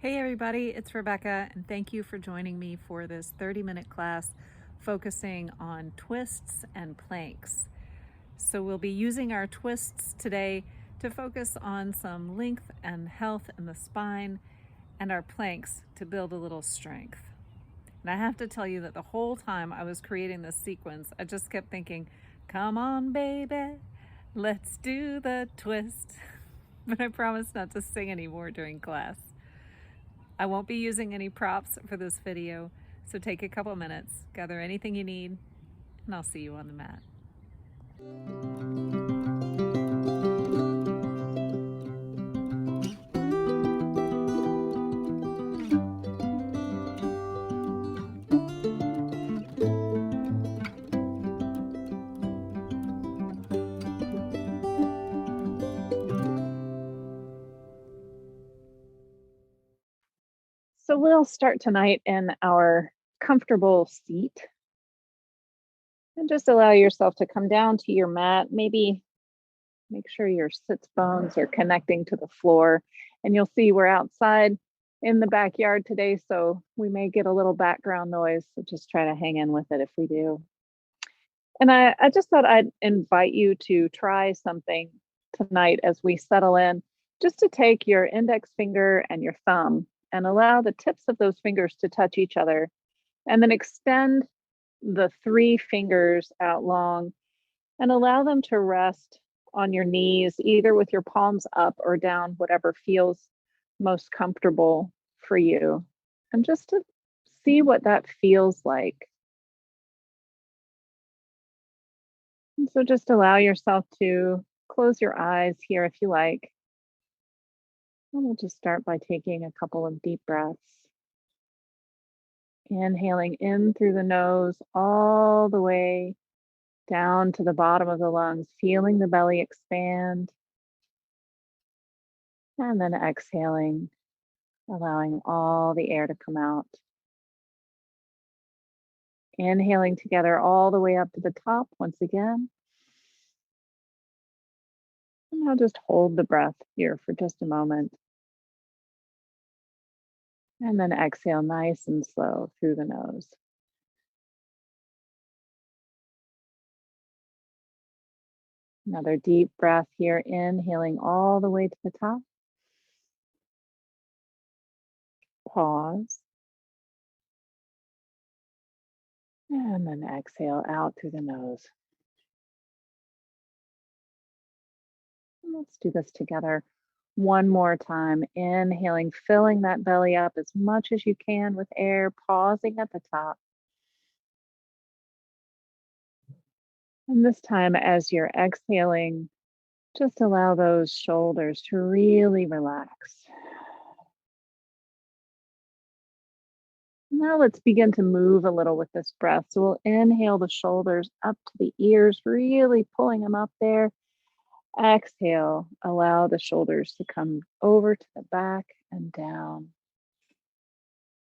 Hey everybody, it's Rebecca, and thank you for joining me for this 30-minute class focusing on twists and planks. So we'll be using our twists today to focus on some length and health in the spine, and our planks to build a little strength. And I have to tell you that the whole time I was creating this sequence, I just kept thinking, come on baby, let's do the twist. But I promise not to sing anymore during class. I won't be using any props for this video, so take a couple minutes, gather anything you need, and I'll see you on the mat. So we'll start tonight in our comfortable seat and just allow yourself to come down to your mat. Maybe make sure your sits bones are connecting to the floor. And you'll see we're outside in the backyard today, so we may get a little background noise. So just try to hang in with it if we do. And I just thought I'd invite you to try something tonight as we settle in, just to take your index finger and your thumb and allow the tips of those fingers to touch each other, and then extend the three fingers out long and allow them to rest on your knees, either with your palms up or down, whatever feels most comfortable for you. And just to see what that feels like. And so just allow yourself to close your eyes here if you like. And we'll just start by taking a couple of deep breaths. Inhaling in through the nose all the way down to the bottom of the lungs, feeling the belly expand. And then exhaling, allowing all the air to come out. Inhaling together all the way up to the top once again. And now just hold the breath here for just a moment. And then exhale nice and slow through the nose. Another deep breath here, inhaling all the way to the top. Pause. And then exhale out through the nose. And let's do this together one more time. Inhaling, filling that belly up as much as you can with air, pausing at the top. And this time, as you're exhaling, just allow those shoulders to really relax. Now let's begin to move a little with this breath. So we'll inhale the shoulders up to the ears, really pulling them up there. Exhale, allow the shoulders to come over to the back and down.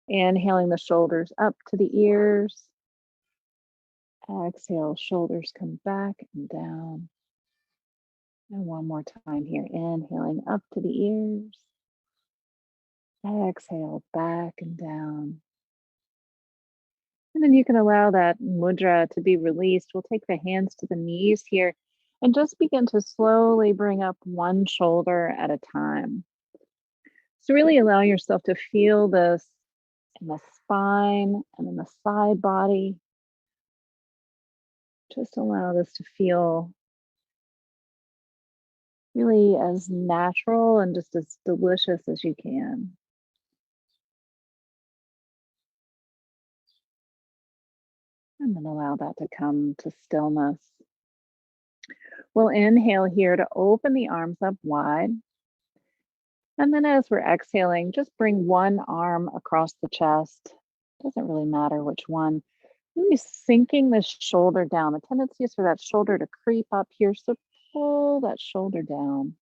Inhaling the shoulders up to the ears. Exhale, shoulders come back and down. And one more time here, inhaling up to the ears. Exhale, back and down. And then you can allow that mudra to be released. We'll take the hands to the knees here and just begin to slowly bring up one shoulder at a time. So really allow yourself to feel this in the spine and in the side body. Just allow this to feel really as natural and just as delicious as you can. And then allow that to come to stillness. We'll inhale here to open the arms up wide. And then as we're exhaling, just bring one arm across the chest. Doesn't really matter which one. Really sinking the shoulder down. The tendency is for that shoulder to creep up here. So pull that shoulder down.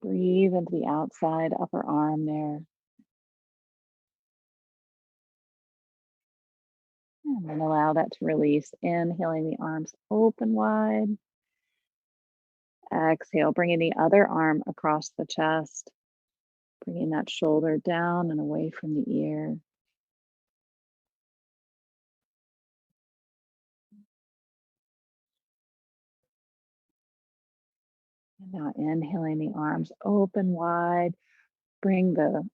Breathe into the outside upper arm there. And then allow that to release. Inhaling the arms open wide. Exhale, bringing the other arm across the chest. Bringing that shoulder down and away from the ear. And now inhaling the arms open wide. Bring the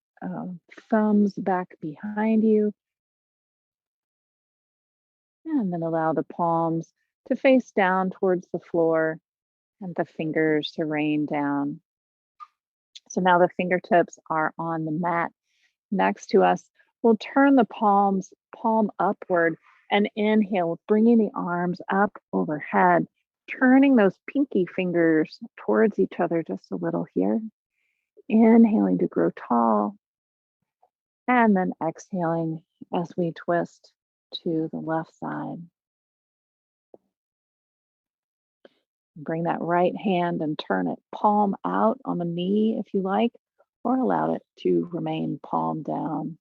thumbs back behind you. And then allow the palms to face down towards the floor and the fingers to rain down. So now the fingertips are on the mat next to us. We'll turn the palm upward and inhale, bringing the arms up overhead, turning those pinky fingers towards each other just a little here. Inhaling to grow tall, and then exhaling as we twist to the left side. Bring that right hand and turn it palm out on the knee if you like, or allow it to remain palm down.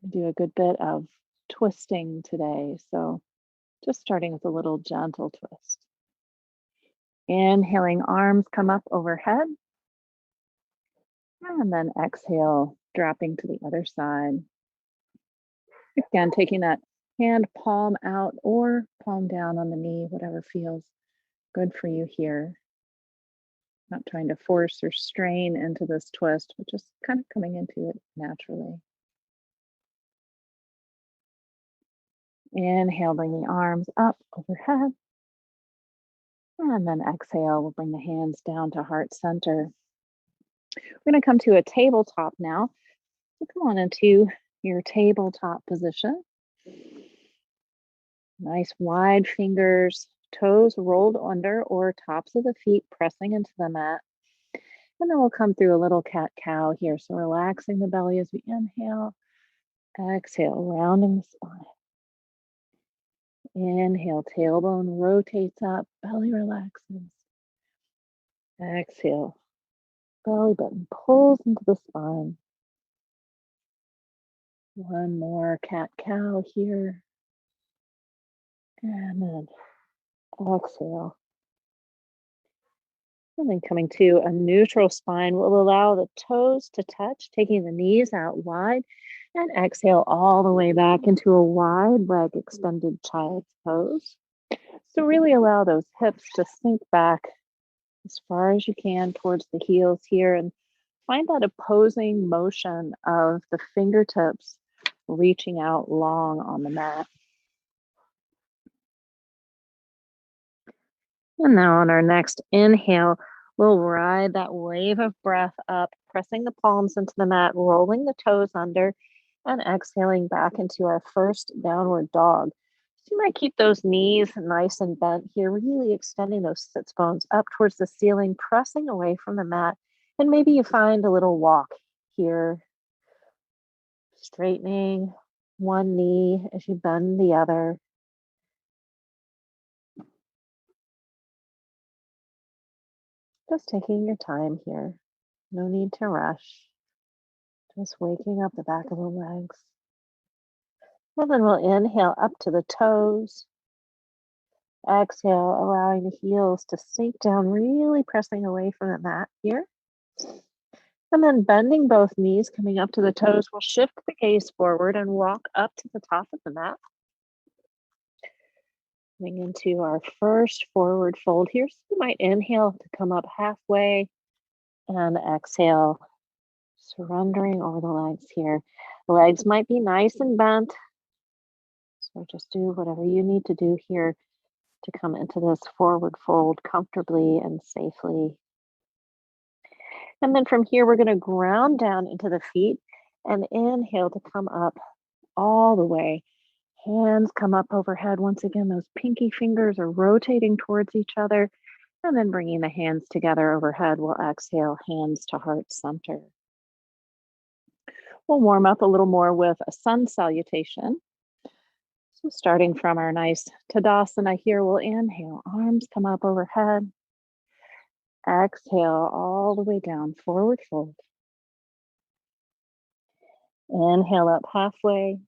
Do a good bit of twisting today. So just starting with a little gentle twist. Inhaling, arms come up overhead. And then exhale, dropping to the other side. Again, taking that hand palm out or palm down on the knee, whatever feels good for you here. Not trying to force or strain into this twist, but just kind of coming into it naturally. Inhale, bring the arms up overhead. And then exhale, we'll bring the hands down to heart center. We're going to come to a tabletop now. So come on into your tabletop position. Nice wide fingers, toes rolled under or tops of the feet pressing into the mat. And then we'll come through a little cat-cow here. So relaxing the belly as we inhale. Exhale, rounding the spine. Inhale, tailbone rotates up, belly relaxes. Exhale, belly button pulls into the spine. One more cat-cow here. And then exhale. And then coming to a neutral spine, we'll allow the toes to touch, taking the knees out wide, and exhale all the way back into a wide leg extended child's pose. So really allow those hips to sink back as far as you can towards the heels here, and find that opposing motion of the fingertips reaching out long on the mat. And now on our next inhale, we'll ride that wave of breath up, pressing the palms into the mat, rolling the toes under, and exhaling back into our first downward dog. So you might keep those knees nice and bent here, really extending those sits bones up towards the ceiling, pressing away from the mat. And maybe you find a little walk here, straightening one knee as you bend the other. Just taking your time here. No need to rush. Just waking up the back of the legs. And then we'll inhale up to the toes. Exhale, allowing the heels to sink down, really pressing away from the mat here. And then bending both knees, coming up to the toes, we'll shift the gaze forward and walk up to the top of the mat. Coming into our first forward fold here. So you might inhale to come up halfway and exhale, surrendering over the legs here. The legs might be nice and bent. So just do whatever you need to do here to come into this forward fold comfortably and safely. And then from here, we're going to ground down into the feet and inhale to come up all the way. Hands come up overhead. Once again, those pinky fingers are rotating towards each other. And then bringing the hands together overhead, we'll exhale, hands to heart center. We'll warm up a little more with a sun salutation. So starting from our nice Tadasana here, we'll inhale, arms come up overhead. Exhale all the way down, forward fold. Inhale up halfway.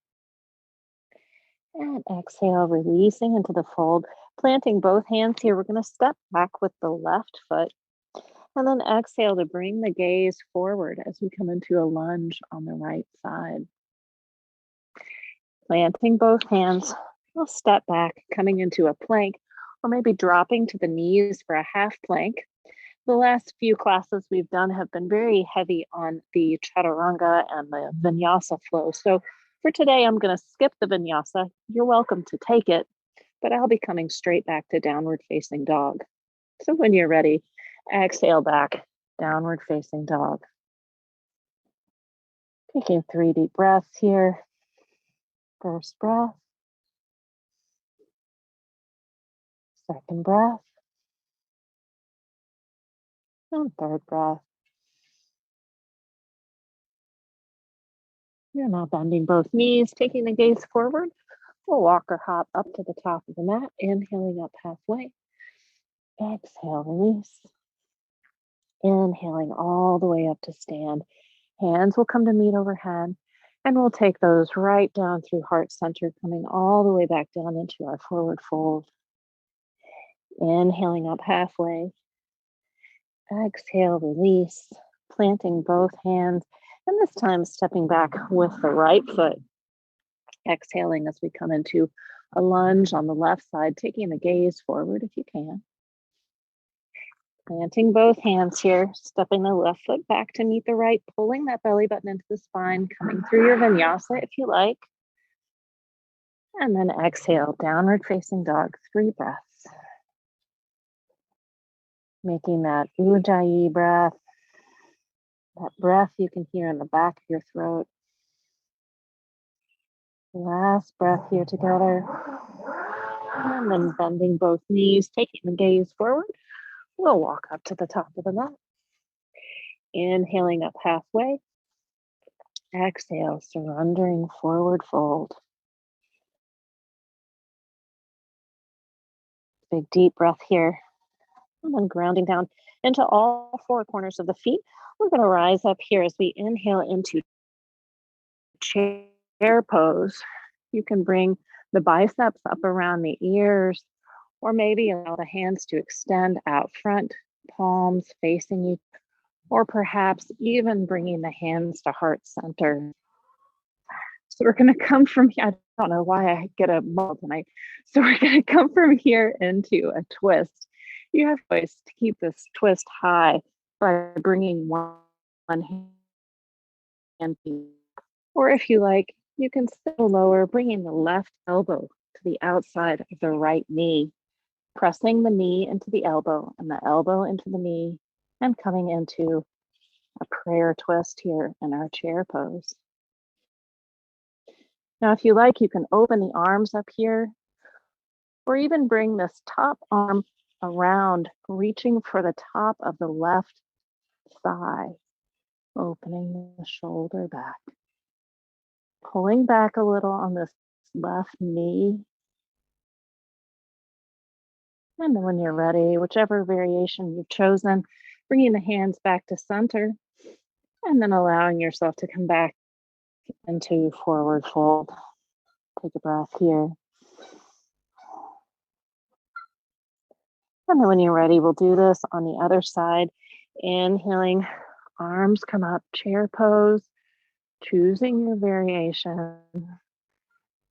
And exhale, releasing into the fold. Planting both hands here, we're going to step back with the left foot. And then exhale to bring the gaze forward as we come into a lunge on the right side. Planting both hands, we'll step back, coming into a plank, or maybe dropping to the knees for a half plank. The last few classes we've done have been very heavy on the chaturanga and the vinyasa flow. So for today, I'm going to skip the vinyasa. You're welcome to take it, but I'll be coming straight back to downward facing dog. So when you're ready, exhale back, downward facing dog. Taking 3 deep breaths here. First breath. Second breath. And third breath. You're now bending both knees, taking the gaze forward. We'll walk or hop up to the top of the mat, inhaling up halfway. Exhale, release. Inhaling all the way up to stand. Hands will come to meet overhead, and we'll take those right down through heart center, coming all the way back down into our forward fold. Inhaling up halfway. Exhale, release. Planting both hands, and this time stepping back with the right foot. Exhaling as we come into a lunge on the left side, taking the gaze forward if you can. Planting both hands here, stepping the left foot back to meet the right, pulling that belly button into the spine, coming through your vinyasa if you like. And then exhale, downward facing dog, 3 breaths. Making that ujjayi breath, that breath you can hear in the back of your throat. Last breath here together. And then bending both knees, taking the gaze forward. We'll walk up to the top of the mat. Inhaling up halfway. Exhale, surrendering forward fold. Big deep breath here. And then grounding down into all 4 corners of the feet. We're going to rise up here as we inhale into chair pose. You can bring the biceps up around the ears, or maybe allow the hands to extend out front, palms facing you, or perhaps even bringing the hands to heart center. So we're going to come from here. I don't know why I get a muddle tonight. So we're going to come from here into a twist. You have choice to keep this twist high by bringing one hand, or if you like, you can sit lower, bringing the left elbow to the outside of the right knee, pressing the knee into the elbow and the elbow into the knee, and coming into a prayer twist here in our chair pose. Now, if you like, you can open the arms up here, or even bring this top arm around, reaching for the top of the left thigh, opening the shoulder back, pulling back a little on this left knee. And then when you're ready, whichever variation you've chosen, bringing the hands back to center, and then allowing yourself to come back into forward fold. Take a breath here. And then when you're ready, we'll do this on the other side. Inhaling, arms come up, chair pose, choosing your variation.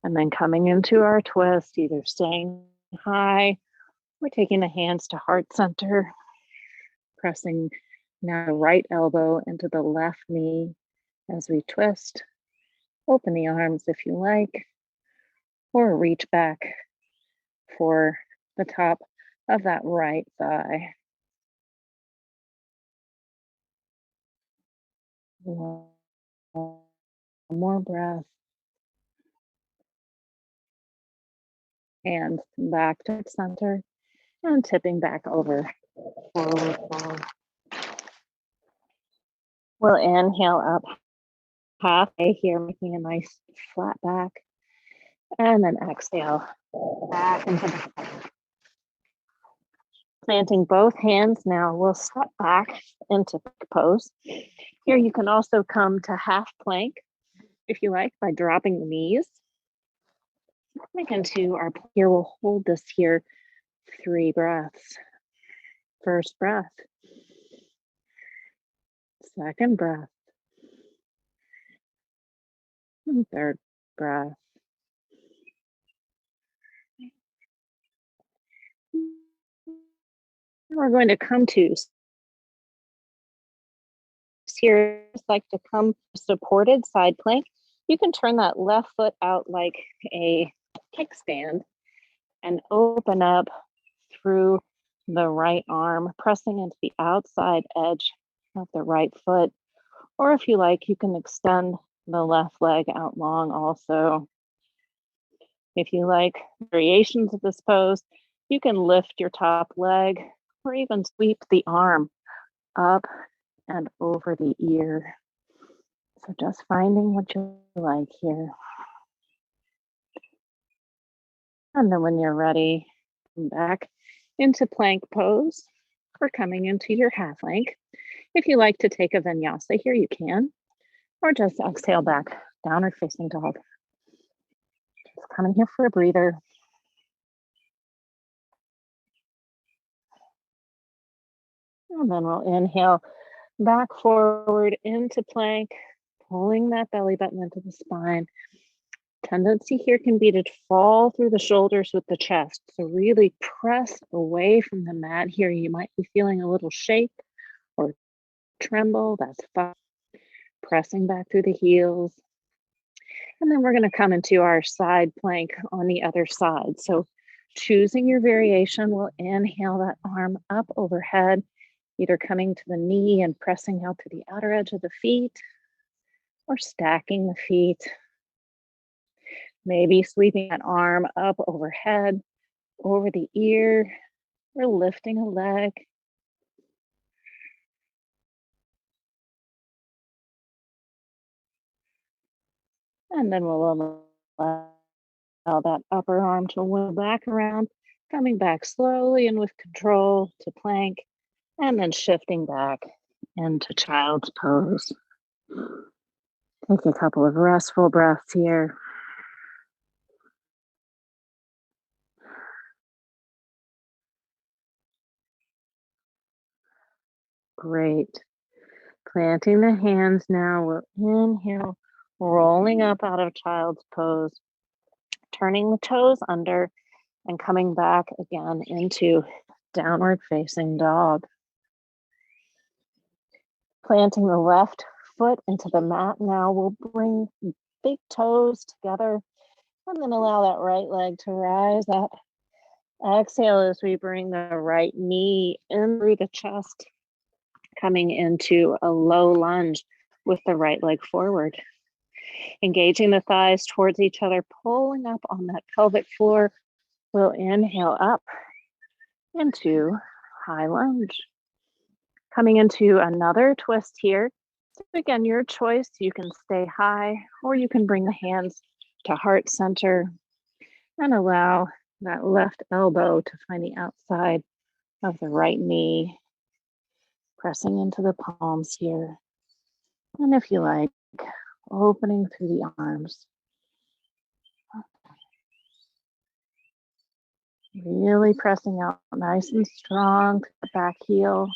And then coming into our twist, either staying high or taking the hands to heart center, pressing now the right elbow into the left knee as we twist. Open the arms if you like, or reach back for the top of that right thigh. One more breath. Hands back to center and tipping back over. Forward fold. We'll inhale up halfway here, making a nice flat back. And then exhale back into the planting both hands. Now we'll step back into pose. Here you can also come to half plank if you like by dropping the knees. Back into our here. We'll hold this here 3 breaths. First breath. Second breath. And third breath. We're going to come to here, just like to come supported side plank. You can turn that left foot out like a kickstand and open up through the right arm, pressing into the outside edge of the right foot. Or if you like, you can extend the left leg out long also. If you like variations of this pose, you can lift your top leg or even sweep the arm up and over the ear. So just finding what you like here. And then when you're ready, come back into plank pose or coming into your half plank. If you like to take a vinyasa here, you can, or just exhale back, downward facing dog. Just coming here for a breather. And then we'll inhale back forward into plank, pulling that belly button into the spine. Tendency here can be to fall through the shoulders with the chest. So really press away from the mat here. You might be feeling a little shake or tremble. That's fine. Pressing back through the heels. And then we're going to come into our side plank on the other side. So choosing your variation, we'll inhale that arm up overhead, either coming to the knee and pressing out to the outer edge of the feet, or stacking the feet. Maybe sweeping that arm up overhead, over the ear, or lifting a leg. And then we'll allow that upper arm to wheel back around, coming back slowly and with control to plank, and then shifting back into child's pose. Take a couple of restful breaths here. Great. Planting the hands now. We'll inhale, rolling up out of child's pose, turning the toes under and coming back again into downward facing dog. Planting the left foot into the mat now, we'll bring big toes together and then allow that right leg to rise up. Exhale as we bring the right knee in through the chest, coming into a low lunge with the right leg forward. Engaging the thighs towards each other, pulling up on that pelvic floor. We'll inhale up into high lunge. Coming into another twist here. So again, your choice. You can stay high or you can bring the hands to heart center and allow that left elbow to find the outside of the right knee, pressing into the palms here. And if you like, opening through the arms. Really pressing out nice and strong to the back heel.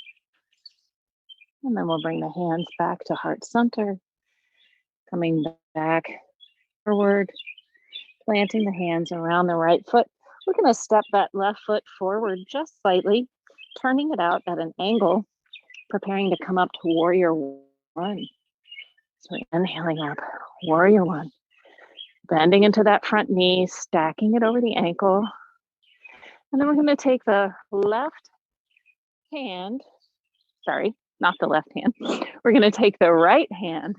And then we'll bring the hands back to heart center, coming back forward, planting the hands around the right foot. We're going to step that left foot forward just slightly, turning it out at an angle, preparing to come up to warrior one. So we're inhaling up, warrior one. Bending into that front knee, stacking it over the ankle. And then we're going to take the left hand, sorry, not the left hand. We're going to take the right hand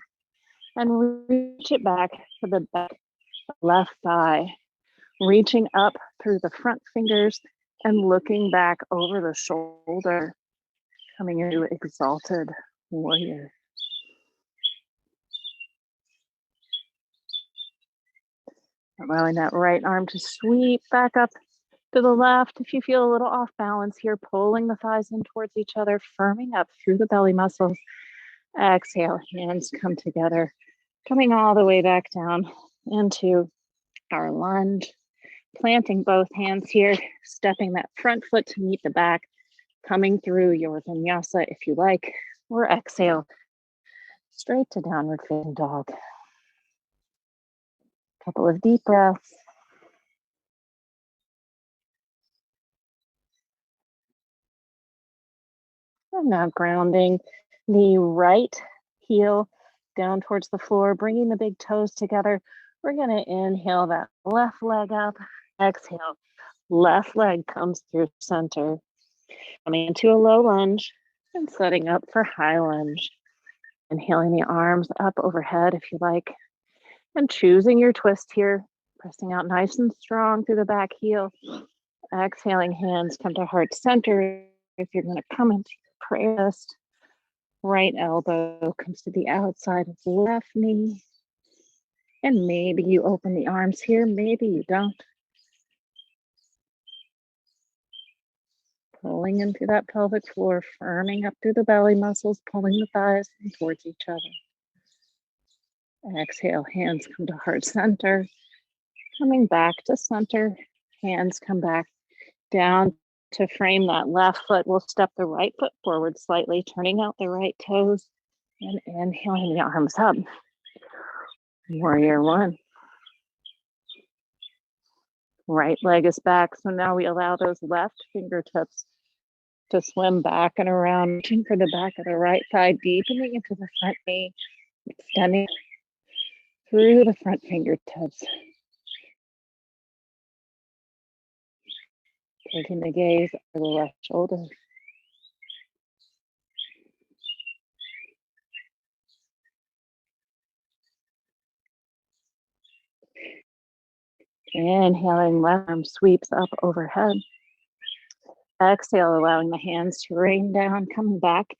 and reach it back to the back left thigh, reaching up through the front fingers and looking back over the shoulder, coming into Exalted Warrior. Allowing that right arm to sweep back up to the left. If you feel a little off balance here, pulling the thighs in towards each other, firming up through the belly muscles. Exhale, hands come together, coming all the way back down into our lunge. Planting both hands here, stepping that front foot to meet the back, coming through your vinyasa if you like, or exhale, straight to downward facing dog. Couple of deep breaths. And now grounding the right heel down towards the floor, bringing the big toes together. We're going to inhale that left leg up. Exhale, left leg comes through center. Coming into a low lunge and setting up for high lunge. Inhaling the arms up overhead if you like. And choosing your twist here. Pressing out nice and strong through the back heel. Exhaling, hands come to heart center. If you're going to come into prayer twist, right elbow comes to the outside of the left knee. And maybe you open the arms here, maybe you don't. Pulling into that pelvic floor, firming up through the belly muscles, pulling the thighs in towards each other. Exhale, hands come to heart center. Coming back to center, hands come back down to frame that left foot. We'll step the right foot forward slightly, turning out the right toes and inhaling the arms up. Warrior one. Right leg is back. So now we allow those left fingertips to swim back and around, reaching for the back of the right thigh, deepening into the front knee, extending through the front fingertips. Taking the gaze over the left shoulder. Inhaling, left arm sweeps up overhead. Exhale, allowing the hands to rain down, coming back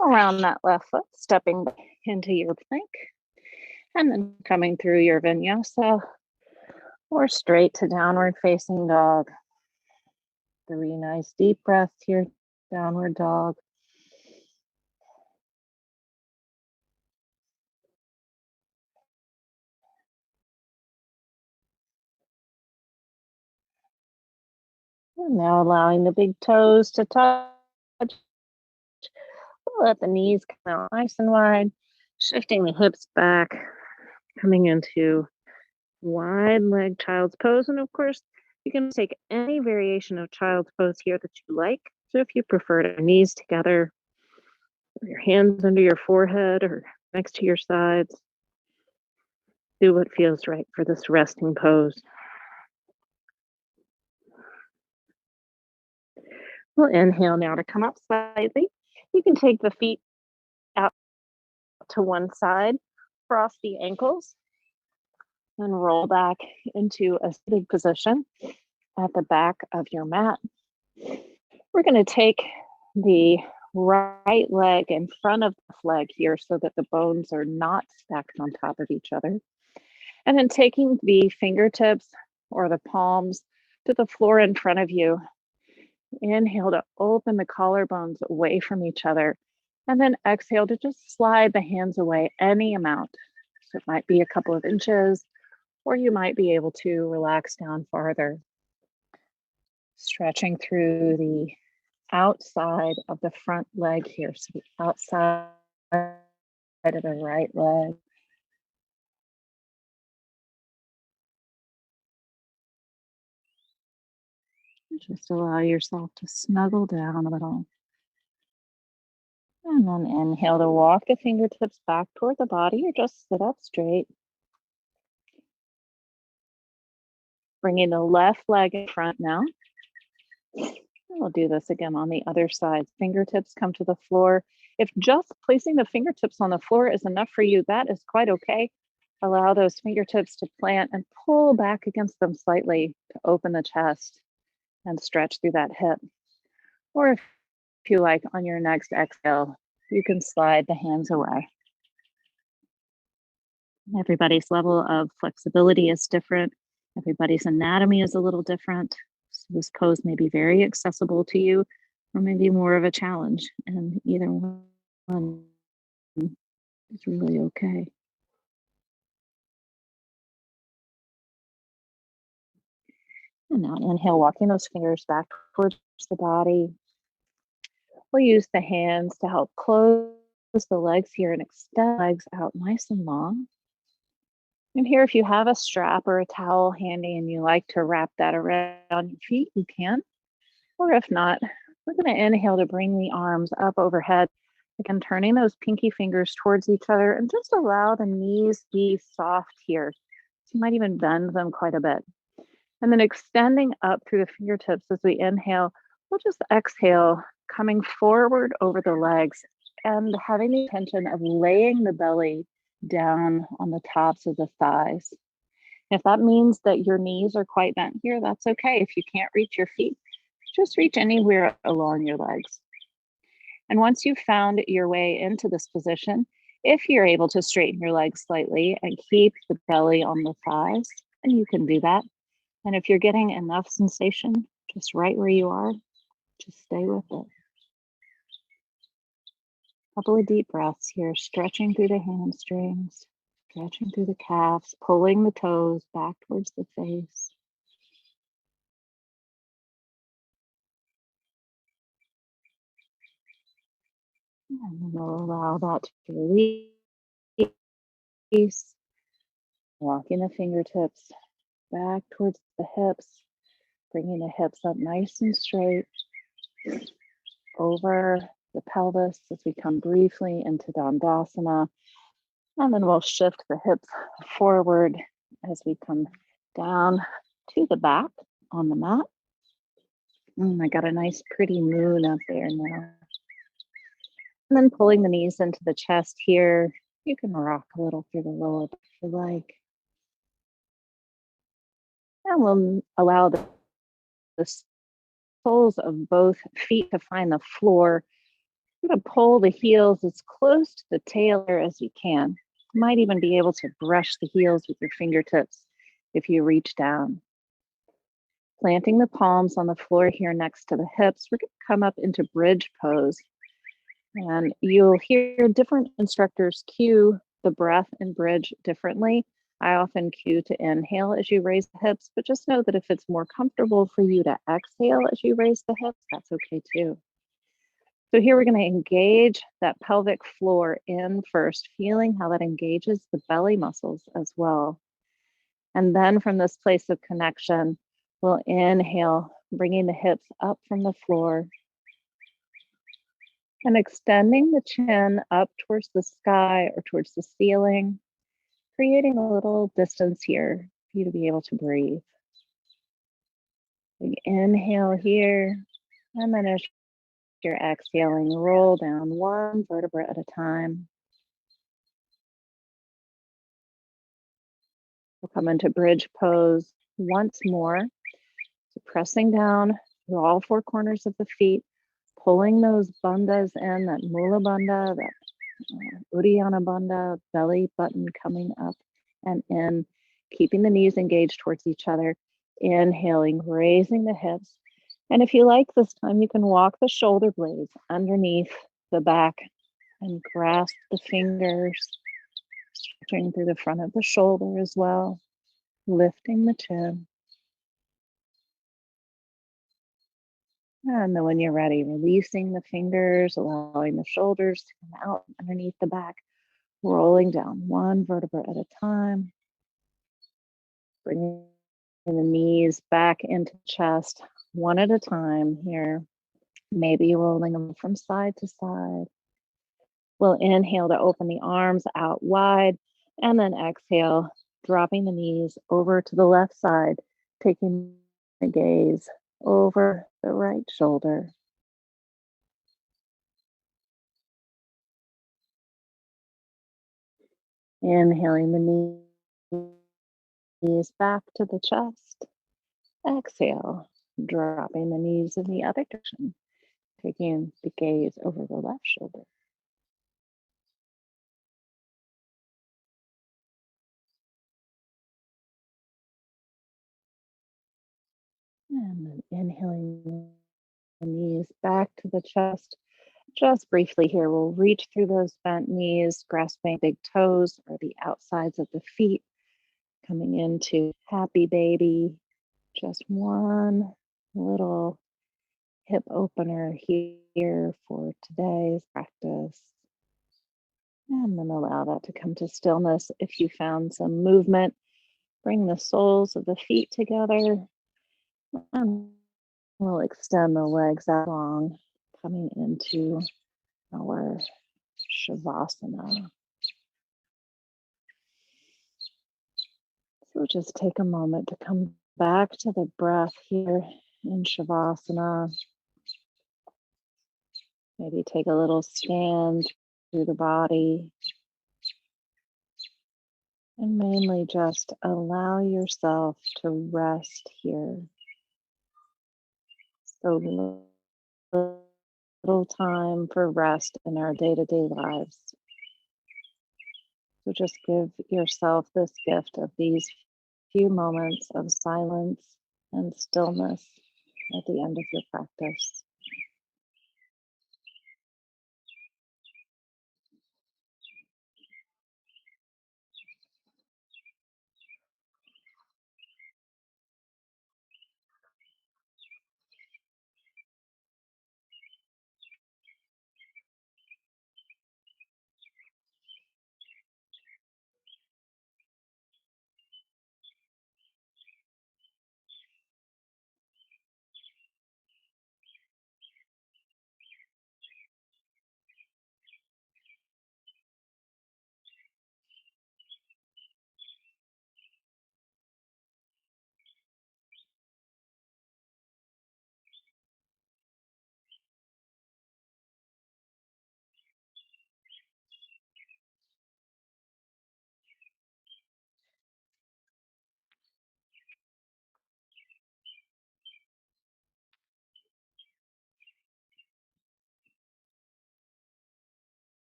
around that left foot, stepping into your plank, and then coming through your vinyasa or straight to downward facing dog. 3 nice deep breaths here, downward dog. And now allowing the big toes to touch. Let the knees come out nice and wide, shifting the hips back, coming into wide leg child's pose. And of course, you can take any variation of child's pose here that you like. So if you prefer to knees together, or your hands under your forehead or next to your sides, do what feels right for this resting pose. We'll inhale now to come up slightly. You can take the feet out to one side, cross the ankles, and roll back into a seated position at the back of your mat. We're going to take the right leg in front of the leg here so that the bones are not stacked on top of each other. And then taking the fingertips or the palms to the floor in front of you. Inhale to open the collarbones away from each other. And then exhale to just slide the hands away any amount. So it might be a couple of inches, or you might be able to relax down farther. Stretching through the outside of the front leg here. So the outside of the right leg. Just allow yourself to snuggle down a little. And then inhale to walk the fingertips back toward the body or just sit up straight. Bringing the left leg in front now. We'll do this again on the other side. Fingertips come to the floor. If just placing the fingertips on the floor is enough for you, that is quite okay. Allow those fingertips to plant and pull back against them slightly to open the chest and stretch through that hip. Or if you like, on your next exhale, you can slide the hands away. Everybody's level of flexibility is different. Everybody's anatomy is a little different. So this pose may be very accessible to you, or maybe more of a challenge. And either one is really okay. And now inhale, walking those fingers back towards the body. We'll use the hands to help close the legs here and extend the legs out nice and long. And here, if you have a strap or a towel handy and you like to wrap that around your feet, you can. Or if not, we're going to inhale to bring the arms up overhead. Again, turning those pinky fingers towards each other and just allow the knees to be soft here. So you might even bend them quite a bit. And then extending up through the fingertips as we inhale, we'll just exhale, coming forward over the legs and having the intention of laying the belly down on the tops of the thighs. If that means that your knees are quite bent here, that's okay. If you can't reach your feet, just reach anywhere along your legs. And once you've found your way into this position, if you're able to straighten your legs slightly and keep the belly on the thighs, and you can do that. And if you're getting enough sensation just right where you are, just stay with it. Couple of deep breaths here, stretching through the hamstrings, stretching through the calves, pulling the toes back towards the face. And then we'll allow that to release, walking the fingertips back towards the hips, bringing the hips up nice and straight over the pelvis as we come briefly into Dandasana. And then we'll shift the hips forward as we come down to the back on the mat. I got a nice pretty moon up there now. And then pulling the knees into the chest here. You can rock a little through the lower back if you like. And we'll allow the soles of both feet to find the floor. You're going to pull the heels as close to the tail as you can. You might even be able to brush the heels with your fingertips if you reach down. Planting the palms on the floor here next to the hips, we're going to come up into bridge pose. And you'll hear different instructors cue the breath in bridge differently. I often cue to inhale as you raise the hips, but just know that if it's more comfortable for you to exhale as you raise the hips, that's okay too. So here we're going to engage that pelvic floor in first, feeling how that engages the belly muscles as well. And then from this place of connection, we'll inhale, bringing the hips up from the floor and extending the chin up towards the sky or towards the ceiling, creating a little distance here for you to be able to breathe. We inhale here, and then as you're exhaling, roll down one vertebra at a time. We'll come into bridge pose once more. So pressing down through all four corners of the feet, pulling those bandhas in, that mula bandha, that Uddiyana bandha, belly button coming up and in, keeping the knees engaged towards each other. Inhaling, raising the hips. And if you like this time, you can walk the shoulder blades underneath the back and grasp the fingers, stretching through the front of the shoulder as well, lifting the chin. And then when you're ready, releasing the fingers, allowing the shoulders to come out underneath the back, rolling down one vertebra at a time, bringing the knees back into the chest one at a time here, maybe rolling them from side to side. We'll inhale to open the arms out wide, and then exhale, dropping the knees over to the left side, taking the gaze over the right shoulder. Inhaling the knees back to the chest. Exhale, dropping the knees in the other direction, taking the gaze over the left shoulder. And then inhaling the knees back to the chest. Just briefly here, we'll reach through those bent knees, grasping big toes or the outsides of the feet, coming into happy baby. Just one little hip opener here for today's practice. And then allow that to come to stillness. If you found some movement, bring the soles of the feet together. And we'll extend the legs out long, coming into our Shavasana. So just take a moment to come back to the breath here in Shavasana. Maybe take a little stand through the body. And mainly just allow yourself to rest here. So little time for rest in our day-to-day lives. So just give yourself this gift of these few moments of silence and stillness at the end of your practice.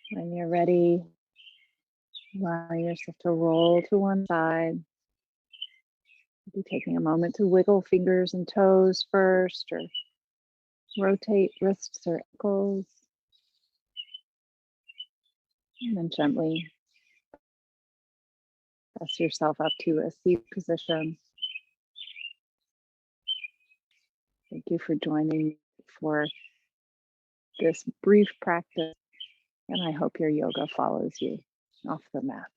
When you're ready, allow yourself to roll to one side. Maybe taking a moment to wiggle fingers and toes first, or rotate wrists or ankles. And then gently press yourself up to a seat position. Thank you for joining me for this brief practice, and I hope your yoga follows you off the mat.